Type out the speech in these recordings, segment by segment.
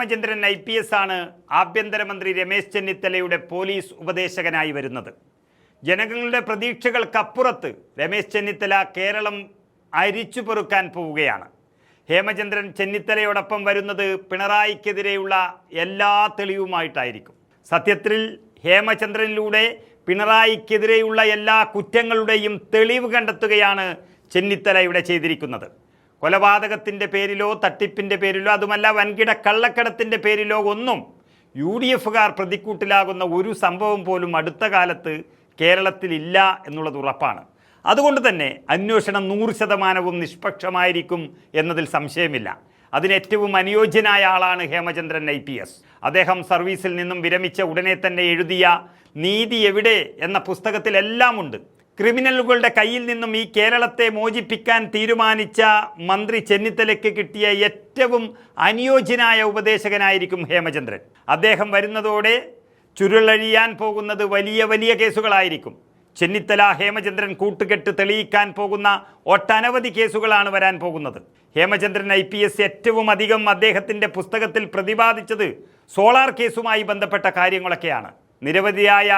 Ramachandran IPS ആണ് ആഭ്യന്തരമന്ത്രി രമേശ് ചെന്നിത്തലയുടെ പോലീസ് ഉപദേശകനായി വരുന്നത്. ജനങ്ങളുടെ പ്രതീക്ഷകൾക്കപ്പുറത്ത് രമേശ് ചെന്നിത്തല കേരളം അരിച്ചു പെറുക്കാൻ പോവുകയാണ്. ഹേമചന്ദ്രൻ ചെന്നിത്തലയോടൊപ്പം വരുന്നത് പിണറായിക്കെതിരെയുള്ള എല്ലാ തെളിവുമായിട്ടായിരിക്കും. സത്യത്തിൽ ഹേമചന്ദ്രനിലൂടെ പിണറായിക്കെതിരെയുള്ള എല്ലാ കുറ്റങ്ങളുടെയും തെളിവ് കണ്ടെത്തുകയാണ് ചെന്നിത്തല ഇവിടെ ചെയ്തിരിക്കുന്നത്. കൊലപാതകത്തിൻ്റെ പേരിലോ തട്ടിപ്പിൻ്റെ പേരിലോ അതുമല്ല വൻകിട കള്ളക്കടത്തിൻ്റെ പേരിലോ ഒന്നും UDFകാർ പ്രതിക്കൂട്ടിലാകുന്ന ഒരു സംഭവം പോലും അടുത്ത കാലത്ത് കേരളത്തിലില്ല എന്നുള്ളത് ഉറപ്പാണ്. അതുകൊണ്ട് തന്നെ അന്വേഷണം 100% നിഷ്പക്ഷമായിരിക്കും എന്നതിൽ സംശയമില്ല. അതിനേറ്റവും അനുയോജ്യനായ ആളാണ് ഹേമചന്ദ്രൻ IPS. അദ്ദേഹം സർവീസിൽ നിന്നും വിരമിച്ച ഉടനെ തന്നെ എഴുതിയ നീതി എവിടെ എന്ന പുസ്തകത്തിലെല്ലാം ഉണ്ട്. ക്രിമിനലുകളുടെ കയ്യിൽ നിന്നും ഈ കേരളത്തെ മോചിപ്പിക്കാൻ തീരുമാനിച്ച മന്ത്രി ചെന്നിത്തലയ്ക്ക് കിട്ടിയ ഏറ്റവും അനുയോജ്യനായ ഉപദേശകനായിരിക്കും ഹേമചന്ദ്രൻ. അദ്ദേഹം വരുന്നതോടെ ചുരുളഴിയാൻ പോകുന്നത് വലിയ വലിയ കേസുകളായിരിക്കും. ചെന്നിത്തല ഹേമചന്ദ്രൻ കൂട്ടുകെട്ട് തെളിയിക്കാൻ പോകുന്ന ഒട്ടനവധി കേസുകളാണ് വരാൻ പോകുന്നത്. ഹേമചന്ദ്രൻ IPS ഏറ്റവും അധികം അദ്ദേഹത്തിൻ്റെ പുസ്തകത്തിൽ പ്രതിപാദിച്ചത് സോളാർ കേസുമായി ബന്ധപ്പെട്ട കാര്യങ്ങളൊക്കെയാണ്. നിരവധിയായ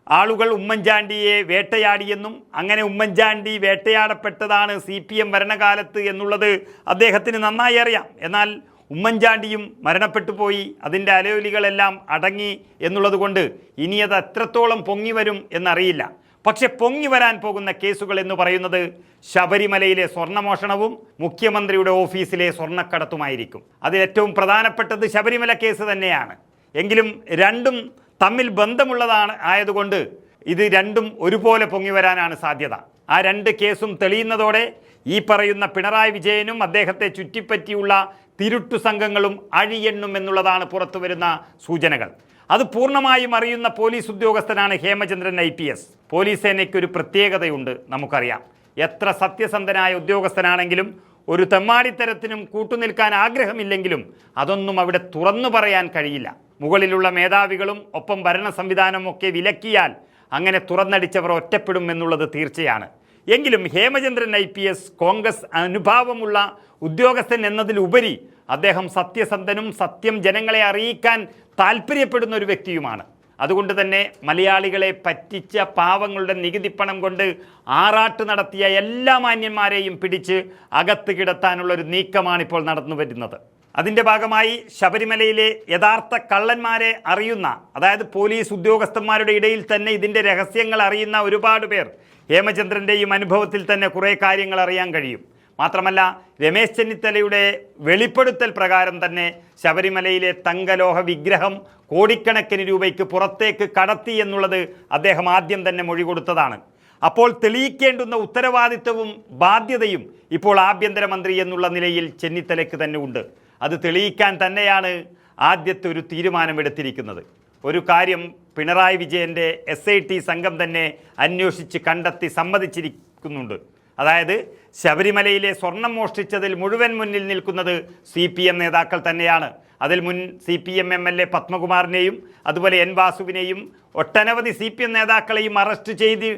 ആളുകൾ ഉമ്മൻചാണ്ടിയെ വേട്ടയാടിയെന്നും അങ്ങനെ ഉമ്മൻചാണ്ടി വേട്ടയാടപ്പെട്ടതാണ് CPM ഭരണകാലത്ത് എന്നുള്ളത് അദ്ദേഹത്തിന് നന്നായി അറിയാം. എന്നാൽ ഉമ്മൻചാണ്ടിയും മരണപ്പെട്ടു പോയി, അതിൻ്റെ അലയൊലികളെല്ലാം അടങ്ങി എന്നുള്ളത് കൊണ്ട് ഇനി അത് എത്രത്തോളം പൊങ്ങി വരും എന്നറിയില്ല. പക്ഷെ പൊങ്ങി വരാൻ പോകുന്ന കേസുകൾ എന്ന് പറയുന്നത് ശബരിമലയിലെ സ്വർണ്ണമോഷണവും മുഖ്യമന്ത്രിയുടെ ഓഫീസിലെ സ്വർണ്ണക്കടത്തുമായിരിക്കും. അതിലേറ്റവും പ്രധാനപ്പെട്ടത് ശബരിമല കേസ് തന്നെയാണ്. എങ്കിലും രണ്ടും തമ്മിൽ ബന്ധമുള്ളതാണ് ആയതുകൊണ്ട് ഇത് രണ്ടും ഒരുപോലെ പൊങ്ങി വരാനാണ് സാധ്യത. ആ രണ്ട് കേസും തെളിയുന്നതോടെ ഈ പറയുന്ന പിണറായി വിജയനും അദ്ദേഹത്തെ ചുറ്റിപ്പറ്റിയുള്ള തിരുട്ടു സംഘങ്ങളും അഴിയെണ്ണും എന്നുള്ളതാണ് പുറത്തു വരുന്ന സൂചനകൾ. അത് പൂർണ്ണമായും അറിയുന്ന പോലീസ് ഉദ്യോഗസ്ഥനാണ് ഹേമചന്ദ്രൻ IPS. പോലീസ് സേനയ്ക്കൊരു പ്രത്യേകതയുണ്ട്, നമുക്കറിയാം. എത്ര സത്യസന്ധനായ ഉദ്യോഗസ്ഥനാണെങ്കിലും ഒരു തെമ്മാടിത്തരത്തിനും കൂട്ടുനിൽക്കാൻ ആഗ്രഹമില്ലെങ്കിലും അതൊന്നും അവിടെ തുറന്നു പറയാൻ കഴിയില്ല. മുകളിലുള്ള മേധാവികളും ഒപ്പം ഭരണ സംവിധാനവും ഒക്കെ വിലക്കിയാൽ അങ്ങനെ തുറന്നടിച്ചവർ ഒറ്റപ്പെടും എന്നുള്ളത് തീർച്ചയാണ്. എങ്കിലും ഹേമചന്ദ്രൻ IPS കോൺഗ്രസ് അനുഭാവമുള്ള ഉദ്യോഗസ്ഥൻ എന്നതിലുപരി അദ്ദേഹം സത്യസന്ധനും സത്യം ജനങ്ങളെ അറിയിക്കാൻ താല്പര്യപ്പെടുന്ന ഒരു വ്യക്തിയുമാണ്. അതുകൊണ്ട് തന്നെ മലയാളികളെ പറ്റിച്ച പാവങ്ങളുടെ നികുതിപ്പണം കൊണ്ട് ആറാട്ട് നടത്തിയ എല്ലാ മാന്യന്മാരെയും പിടിച്ച് അകത്ത് കിടത്താനുള്ളൊരു നീക്കമാണിപ്പോൾ നടന്നു വരുന്നത്. അതിൻ്റെ ഭാഗമായി ശബരിമലയിലെ യഥാർത്ഥ കള്ളന്മാരെ അറിയുന്ന, അതായത് പോലീസ് ഉദ്യോഗസ്ഥന്മാരുടെ ഇടയിൽ തന്നെ ഇതിൻ്റെ രഹസ്യങ്ങൾ അറിയുന്ന ഒരുപാട് പേർ ഹേമചന്ദ്രൻ്റെയും അനുഭവത്തിൽ തന്നെ കുറേ കാര്യങ്ങൾ അറിയാൻ കഴിയും. മാത്രമല്ല രമേശ് ചെന്നിത്തലയുടെ വെളിപ്പെടുത്തൽ പ്രകാരം തന്നെ ശബരിമലയിലെ തങ്കലോഹ വിഗ്രഹം കോടിക്കണക്കിന് രൂപയ്ക്ക് പുറത്തേക്ക് കടത്തി എന്നുള്ളത് അദ്ദേഹം ആദ്യം തന്നെ മൊഴി കൊടുത്തതാണ്. അപ്പോൾ തെളിയിക്കേണ്ടുന്ന ഉത്തരവാദിത്വവും ബാധ്യതയും ഇപ്പോൾ ആഭ്യന്തരമന്ത്രി എന്നുള്ള നിലയിൽ ചെന്നിത്തലയ്ക്ക് തന്നെ ഉണ്ട്. അത് തെളിയിക്കാൻ തന്നെയാണ് ആദ്യത്തെ ഒരു തീരുമാനമെടുത്തിരിക്കുന്നത്. ഒരു കാര്യം പിണറായി വിജയൻ്റെ SIT സംഘം തന്നെ അന്വേഷിച്ച് കണ്ടെത്തി സമ്മതിച്ചിരിക്കുന്നുണ്ട്. അതായത് ശബരിമലയിലെ സ്വർണം മോഷ്ടിച്ചതിൽ മുഴുവൻ മുന്നിൽ നിൽക്കുന്നത് CPM നേതാക്കൾ തന്നെയാണ്. അതിൽ മുൻ CPM MLA പത്മകുമാറിനെയും അതുപോലെ N വാസുവിനെയും ഒട്ടനവധി CPM നേതാക്കളെയും അറസ്റ്റ് ചെയ്ത്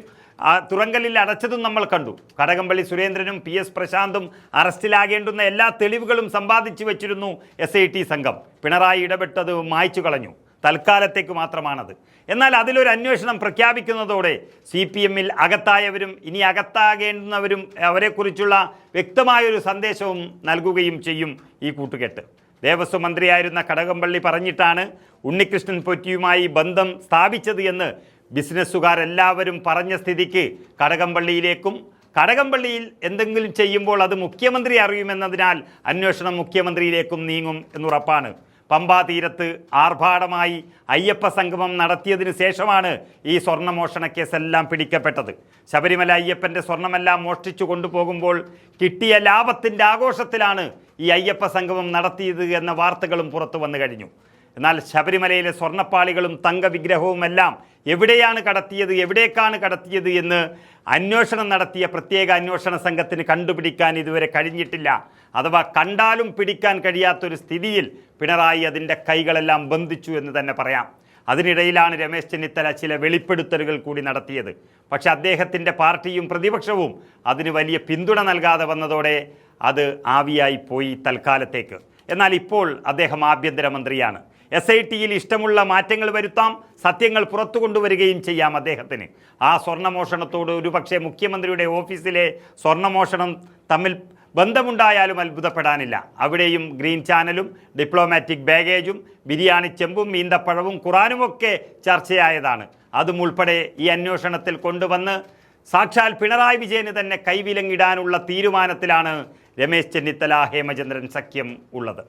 തുറങ്കലിൽ അടച്ചതും നമ്മൾ കണ്ടു. കടകംപള്ളി സുരേന്ദ്രനും PS പ്രശാന്തും അറസ്റ്റിലാകേണ്ടുന്ന എല്ലാ തെളിവുകളും സമ്പാദിച്ചു വച്ചിരുന്നു SIT സംഘം. പിണറായി ഇടപെട്ടത് മായ്ച്ചു കളഞ്ഞു. തൽക്കാലത്തേക്ക് മാത്രമാണത്. എന്നാൽ അതിലൊരു അന്വേഷണം പ്രഖ്യാപിക്കുന്നതോടെ CPMൽ അകത്തായവരും ഇനി അകത്താകേണ്ടുന്നവരും അവരെക്കുറിച്ചുള്ള വ്യക്തമായൊരു സന്ദേശവും നൽകുകയും ചെയ്യും ഈ കൂട്ടുകെട്ട്. ദേവസ്വം മന്ത്രിയായിരുന്ന കടകംപള്ളി പറഞ്ഞിട്ടാണ് ഉണ്ണികൃഷ്ണൻ പൊറ്റിയുമായി ബന്ധം സ്ഥാപിച്ചത് എന്ന് ബിസിനസ്സുകാരെല്ലാവരും പറഞ്ഞ സ്ഥിതിക്ക് കടകംപള്ളിയിലേക്കും കടകംപള്ളിയിൽ എന്തെങ്കിലും ചെയ്യുമ്പോൾ അത് മുഖ്യമന്ത്രി അറിയുമെന്നതിനാൽ അന്വേഷണം മുഖ്യമന്ത്രിയിലേക്കും നീങ്ങും എന്നുറപ്പാണ്. പമ്പാ തീരത്ത് ആർഭാടമായി അയ്യപ്പ സംഗമം നടത്തിയതിനു ശേഷമാണ് ഈ സ്വർണ്ണമോഷണ കേസെല്ലാം പിടിക്കപ്പെട്ടത്. ശബരിമല അയ്യപ്പൻ്റെ സ്വർണമെല്ലാം മോഷ്ടിച്ചു കൊണ്ടുപോകുമ്പോൾ കിട്ടിയ ലാഭത്തിൻ്റെ ആഘോഷത്തിലാണ് ഈ അയ്യപ്പ സംഗമം നടത്തിയത് എന്ന വാർത്തകളും പുറത്തു വന്നു കഴിഞ്ഞു. എന്നാൽ ശബരിമലയിലെ സ്വർണ്ണപ്പാളികളും തങ്കവിഗ്രഹവുമെല്ലാം എവിടെയാണ് കടത്തിയത്, എവിടേക്കാണ് കടത്തിയത് എന്ന് അന്വേഷണം നടത്തിയ പ്രത്യേക അന്വേഷണ സംഘത്തിന് കണ്ടുപിടിക്കാൻ ഇതുവരെ കഴിഞ്ഞിട്ടില്ല. അഥവാ കണ്ടാലും പിടിക്കാൻ കഴിയാത്തൊരു സ്ഥിതിയിൽ പിണറായി അതിൻ്റെ കൈകളെല്ലാം ബന്ധിച്ചു എന്ന് തന്നെ പറയാം. അതിനിടയിലാണ് രമേശ് ചെന്നിത്തല ചില വെളിപ്പെടുത്തലുകൾ കൂടി നടത്തിയത്. പക്ഷെ അദ്ദേഹത്തിൻ്റെ പാർട്ടിയും പ്രതിപക്ഷവും അതിന് വലിയ പിന്തുണ നൽകാതെ വന്നതോടെ അത് ആവിയായി പോയി തൽക്കാലത്തേക്ക്. എന്നാൽ ഇപ്പോൾ അദ്ദേഹം ആഭ്യന്തരമന്ത്രിയാണ്. SITയിൽ ഇഷ്ടമുള്ള മാറ്റങ്ങൾ വരുത്താം, സത്യങ്ങൾ പുറത്തു കൊണ്ടുവരികയും ചെയ്യാം അദ്ദേഹത്തിന്. ആ സ്വർണ്ണമോഷണത്തോട് ഒരുപക്ഷെ മുഖ്യമന്ത്രിയുടെ ഓഫീസിലെ സ്വർണ്ണമോഷണം തമ്മിൽ ബന്ധമുണ്ടായാലും അത്ഭുതപ്പെടാനില്ല. അവിടെയും ഗ്രീൻ ചാനലും ഡിപ്ലോമാറ്റിക് ബാഗേജും ബിരിയാണി ചെമ്പും ഈന്തപ്പഴവും ഖുറാനുമൊക്കെ ചർച്ചയായതാണ്. അതും ഉൾപ്പെടെ ഈ അന്വേഷണത്തിൽ കൊണ്ടുവന്ന് സാക്ഷാൽ പിണറായി വിജയന് തന്നെ കൈവിലങ്ങിടാനുള്ള തീരുമാനത്തിലാണ് രമേശ് ചെന്നിത്തല ഹേമചന്ദ്രൻ സഖ്യം ഉള്ളത്.